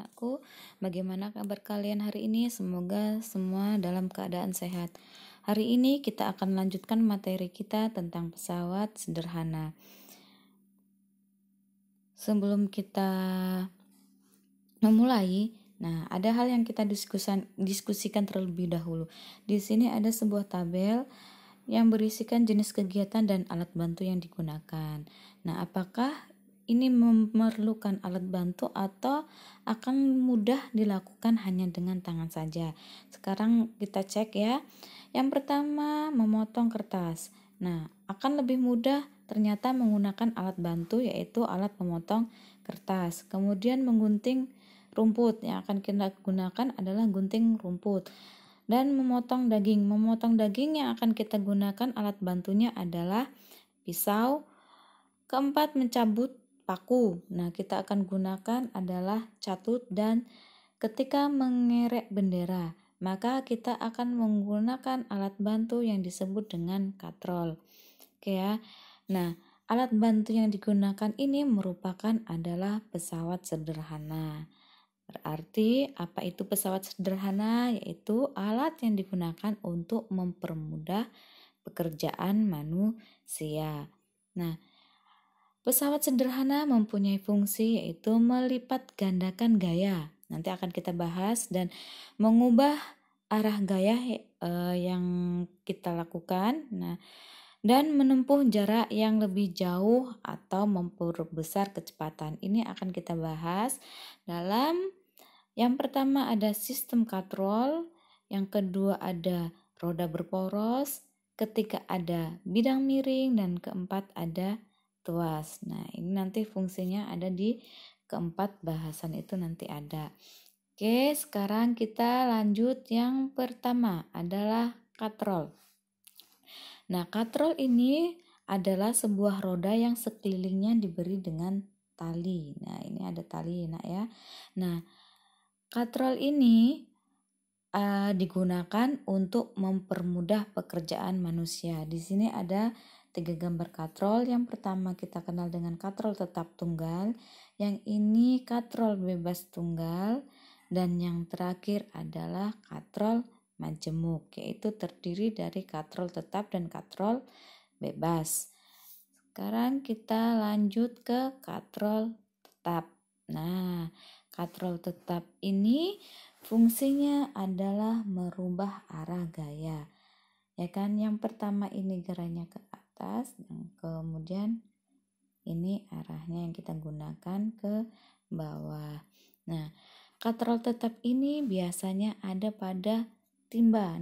anak-anakku. Bagaimana kabar kalian hari ini? Semoga semua dalam keadaan sehat. Hari ini kita akan lanjutkan materi kita tentang pesawat sederhana. Sebelum kita memulai, ada hal yang kita diskusikan terlebih dahulu. Di sini ada sebuah tabel yang berisikan jenis kegiatan dan alat bantu yang digunakan. Apakah ini memerlukan alat bantu atau akan mudah dilakukan hanya dengan tangan saja? Sekarang kita cek ya. Yang pertama, memotong kertas. Akan lebih mudah ternyata menggunakan alat bantu, yaitu alat memotong kertas. Kemudian menggunting rumput, yang akan kita gunakan adalah gunting rumput. Dan memotong daging. Memotong daging yang akan kita gunakan alat bantunya adalah pisau. Keempat, mencabut paku. Kita akan gunakan adalah catut, dan ketika mengerek bendera, maka kita akan menggunakan alat bantu yang disebut dengan katrol. Oke ya. Alat bantu yang digunakan ini merupakan adalah pesawat sederhana. Berarti apa itu pesawat sederhana? Yaitu alat yang digunakan untuk mempermudah pekerjaan manusia. Pesawat sederhana mempunyai fungsi yaitu melipat gandakan gaya. Nanti akan kita bahas, dan mengubah arah gaya yang kita lakukan. Dan menempuh jarak yang lebih jauh atau memperbesar kecepatan. Ini akan kita bahas dalam yang pertama ada sistem katrol, yang kedua ada roda berporos, ketiga ada bidang miring, dan keempat ada tuas. Ini nanti fungsinya ada di keempat bahasan itu nanti ada. Oke, sekarang kita lanjut. Yang pertama adalah katrol. Katrol ini adalah sebuah roda yang sekelilingnya diberi dengan tali. Ini ada tali ya. Katrol ini digunakan untuk mempermudah pekerjaan manusia. Di sini ada 3 gambar katrol. Yang pertama kita kenal dengan katrol tetap tunggal, yang ini katrol bebas tunggal, dan yang terakhir adalah katrol majemuk, yaitu terdiri dari katrol tetap dan katrol bebas. Sekarang kita lanjut ke katrol tetap. Katrol tetap ini fungsinya adalah merubah arah gaya. Yang pertama ini gerainya ke atas, dan kemudian ini arahnya yang kita gunakan ke bawah. Katrol tetap ini biasanya ada pada timba.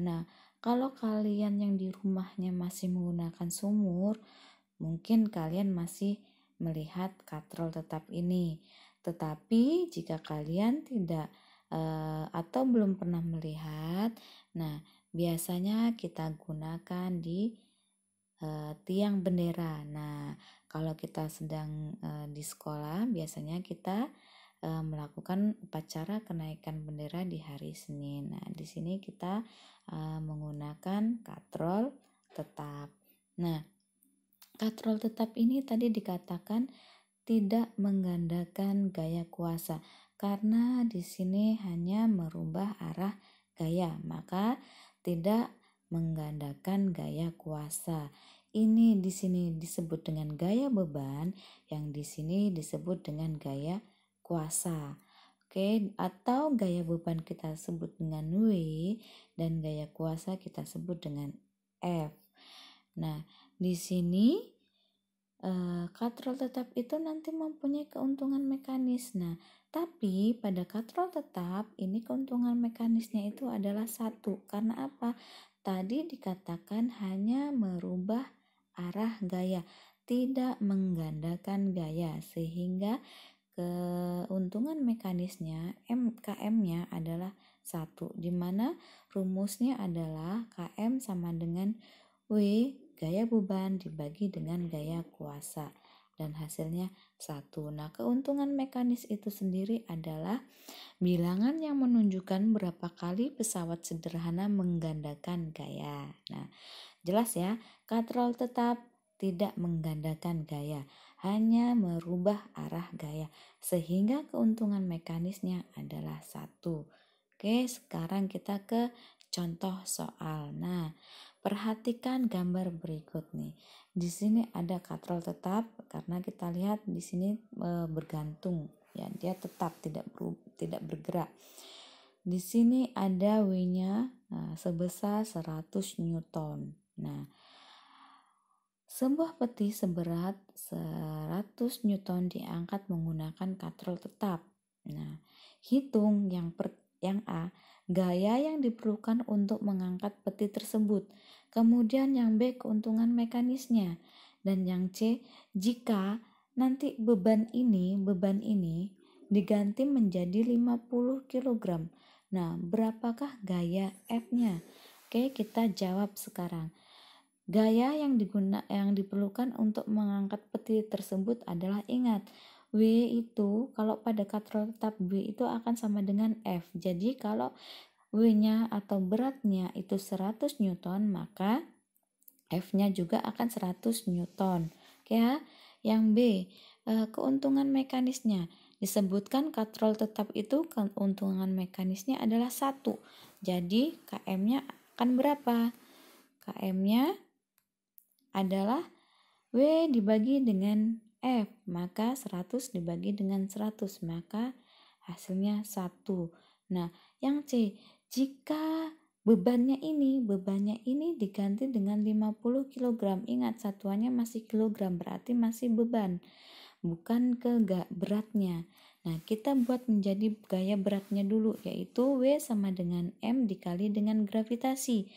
Kalau kalian yang di rumahnya masih menggunakan sumur, mungkin kalian masih melihat katrol tetap ini. Tetapi jika kalian tidak atau belum pernah melihat, biasanya kita gunakan di tiang bendera. Kalau kita sedang di sekolah, biasanya kita melakukan upacara kenaikan bendera di hari Senin. Di sini kita menggunakan katrol tetap. Katrol tetap ini tadi dikatakan tidak menggandakan gaya kuasa, karena di sini hanya merubah arah gaya, maka tidak menggandakan gaya kuasa. Ini di sini disebut dengan gaya beban, yang di sini disebut dengan gaya kuasa. Oke, atau gaya beban kita sebut dengan W, dan gaya kuasa kita sebut dengan F. Di sini katrol tetap itu nanti mempunyai keuntungan mekanis. Tapi pada katrol tetap ini keuntungan mekanisnya itu adalah 1. Karena apa? Tadi dikatakan hanya merubah arah gaya, tidak menggandakan gaya, sehingga keuntungan mekanisnya KM-nya adalah 1, di mana rumusnya adalah KM sama dengan W gaya beban dibagi dengan gaya kuasa, dan hasilnya 1. Keuntungan mekanis itu sendiri adalah bilangan yang menunjukkan berapa kali pesawat sederhana menggandakan gaya. Jelas ya, katrol tetap tidak menggandakan gaya. hanya merubah arah gaya, sehingga keuntungan mekanisnya adalah 1. Oke, sekarang kita ke contoh soal. Nah, perhatikan gambar berikut nih. Di sini ada katrol tetap karena kita lihat di sini bergantung, ya, dia tetap tidak bergerak. Di sini ada W-nya sebesar 100 Newton. Nah, sebuah peti seberat 100 Newton diangkat menggunakan katrol tetap. Nah, hitung yang A, gaya yang diperlukan untuk mengangkat peti tersebut. Kemudian yang B, keuntungan mekanisnya. Dan yang C, jika nanti beban ini diganti menjadi 50 kg. Nah, berapakah gaya F-nya? Oke, kita jawab sekarang. Gaya yang diperlukan untuk mengangkat peti tersebut adalah, ingat, W itu kalau pada katrol tetap W itu akan sama dengan F. Jadi kalau W-nya atau beratnya itu 100 Newton, maka F-nya juga akan 100 Newton. Oke ya. Yang B, keuntungan mekanisnya. Disebutkan katrol tetap itu keuntungan mekanisnya adalah 1. Jadi KM-nya akan berapa? KM-nya adalah W dibagi dengan F, maka 100 dibagi dengan 100, maka hasilnya 1. Nah, yang C, jika bebannya ini diganti dengan 50 kg. Ingat, satuannya masih kilogram, berarti masih beban, bukan ke beratnya. Nah, kita buat menjadi gaya beratnya dulu, yaitu W sama dengan M dikali dengan gravitasi.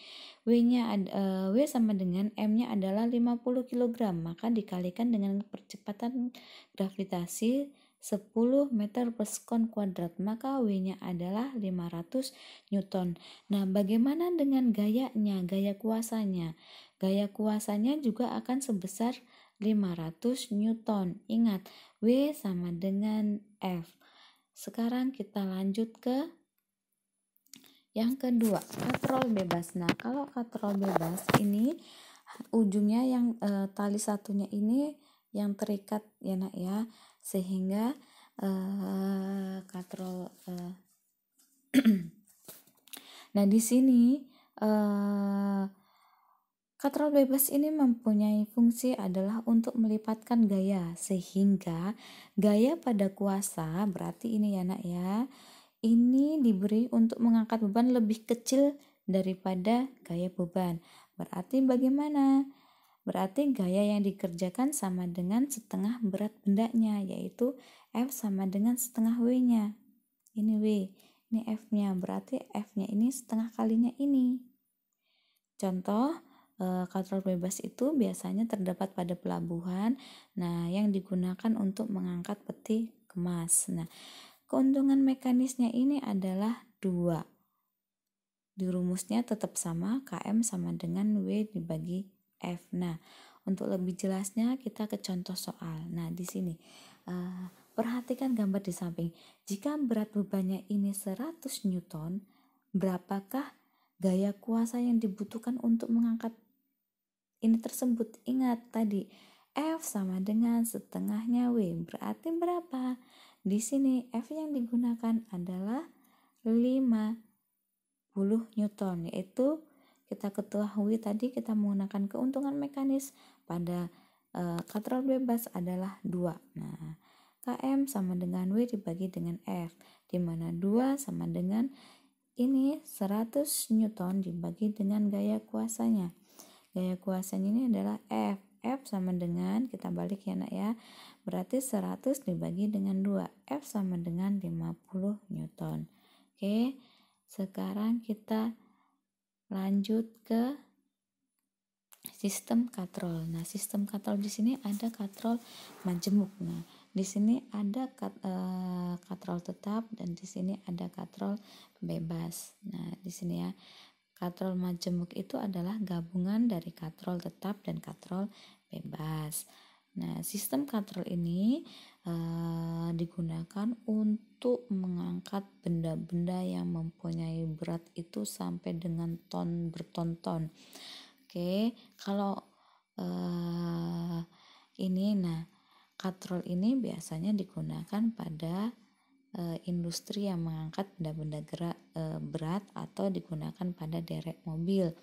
W sama dengan M-nya adalah 50 kg, maka dikalikan dengan percepatan gravitasi 10 meter per sekon kuadrat, maka W-nya adalah 500 Newton. Nah, bagaimana dengan gayanya, gaya kuasanya? Gaya kuasanya juga akan sebesar 500 Newton. Ingat, W sama dengan F. Sekarang kita lanjut ke yang kedua, katrol bebas. Nah, kalau katrol bebas ini ujungnya yang tali satunya ini yang terikat ya nak ya, sehingga katrol nah di sini katrol bebas ini mempunyai fungsi adalah untuk melipatkan gaya, sehingga gaya pada kuasa, berarti ini ya nak ya, ini diberi untuk mengangkat beban lebih kecil daripada gaya beban. Berarti bagaimana? Berarti gaya yang dikerjakan sama dengan setengah berat bendanya, yaitu F sama dengan setengah W-nya. Ini W, ini F-nya, berarti F-nya ini setengah kalinya ini. Contoh, katrol bebas itu biasanya terdapat pada pelabuhan, nah yang digunakan untuk mengangkat peti kemas. Nah, keuntungan mekanisnya ini adalah 2. Di rumusnya tetap sama, KM sama dengan W dibagi F. Nah, untuk lebih jelasnya kita ke contoh soal. Nah, di sini perhatikan gambar di samping. Jika berat bebannya ini 100 Newton, berapakah gaya kuasa yang dibutuhkan untuk mengangkat ini tersebut? Ingat tadi F sama dengan setengahnya W, berarti berapa? Di sini F yang digunakan adalah 50 Newton, yaitu kita ketahui tadi kita menggunakan keuntungan mekanis pada katrol bebas adalah 2. Nah, KM sama dengan W dibagi dengan F, di mana 2 sama dengan ini 100 Newton dibagi dengan gaya kuasanya. Gaya kuasanya ini adalah F. F sama dengan, kita balik ya nak ya, berarti 100 dibagi dengan 2. F sama dengan 50 Newton. Oke, sekarang kita lanjut ke sistem katrol. Nah, sistem katrol di sini ada katrol majemuk. Nah, di sini ada katrol tetap dan di sini ada katrol bebas. Nah, di sini ya, katrol majemuk itu adalah gabungan dari katrol tetap dan katrol bebas. Nah, sistem katrol ini digunakan untuk mengangkat benda-benda yang mempunyai berat itu sampai dengan ton berton-ton. Oke, kalau ini, nah Katrol ini biasanya digunakan pada industri yang mengangkat benda-benda berat atau digunakan pada derek mobil.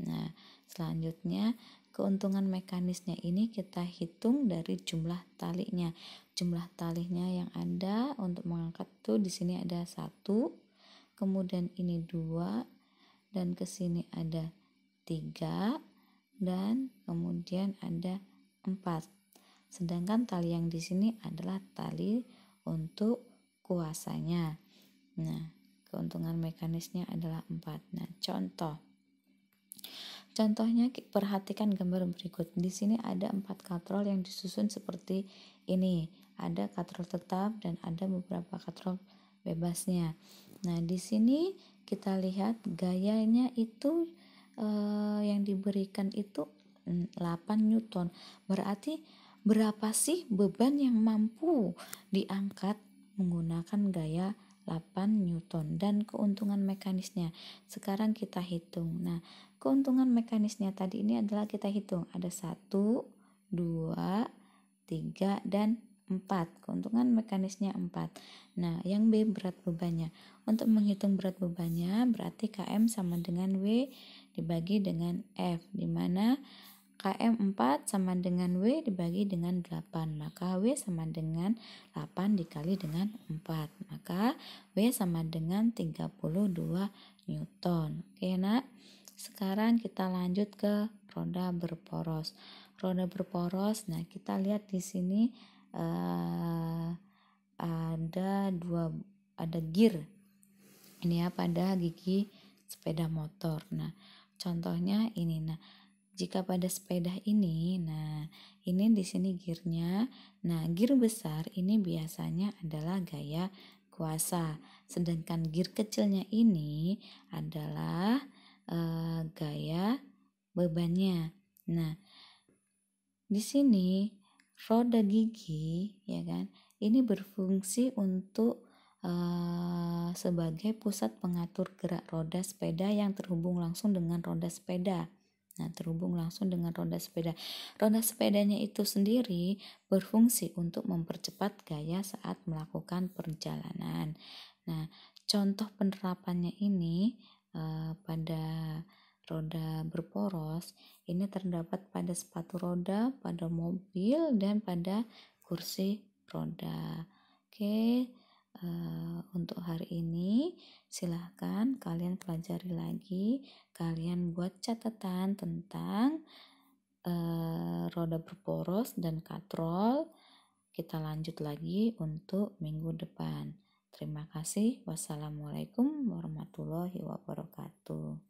Nah, selanjutnya keuntungan mekanisnya ini kita hitung dari jumlah talinya. Jumlah talinya yang ada untuk mengangkat tuh di sini ada 1, kemudian ini 2, dan ke sini ada 3, dan kemudian ada 4. Sedangkan tali yang di sini adalah tali untuk kuasanya. Nah, keuntungan mekanisnya adalah 4. Nah, contohnya perhatikan gambar berikut. Di sini ada 4 katrol yang disusun seperti ini. Ada katrol tetap dan ada beberapa katrol bebasnya. Nah, di sini kita lihat gayanya itu yang diberikan itu 8 Newton. Berarti berapa sih beban yang mampu diangkat menggunakan gaya 8 Newton dan keuntungan mekanisnya. Sekarang kita hitung. Nah, keuntungan mekanisnya tadi ini adalah kita hitung. Ada 1, 2, 3, dan 4. Keuntungan mekanisnya 4. Nah, yang B berat bebannya. Untuk menghitung berat bebannya berarti KM sama dengan W dibagi dengan F, di mana KM 4 sama dengan W dibagi dengan 8. Maka W sama dengan 8 dikali dengan 4. Maka W sama dengan 32 Newton. Oke, Nak. Sekarang kita lanjut ke roda berporos. Roda berporos, nah kita lihat di sini ada gear. Ini ya pada gigi sepeda motor. Nah, contohnya ini. Nah, jika pada sepeda ini, nah ini di sini gearnya. Nah, gear besar ini biasanya adalah gaya kuasa, sedangkan gear kecilnya ini adalah gaya bebannya. Nah, di sini roda gigi, ya kan, ini berfungsi untuk sebagai pusat pengatur gerak roda sepeda yang terhubung langsung dengan roda sepeda. Nah, terhubung langsung dengan roda sepeda. Roda sepedanya itu sendiri berfungsi untuk mempercepat gaya saat melakukan perjalanan. Nah, contoh penerapannya ini pada roda berporos ini terdapat pada sepatu roda, pada mobil, dan pada kursi roda. Oke, untuk hari ini silahkan kalian pelajari lagi, kalian buat catatan tentang roda berporos dan katrol. Kita lanjut lagi untuk minggu depan. Terima kasih. Wassalamualaikum warahmatullahi wabarakatuh.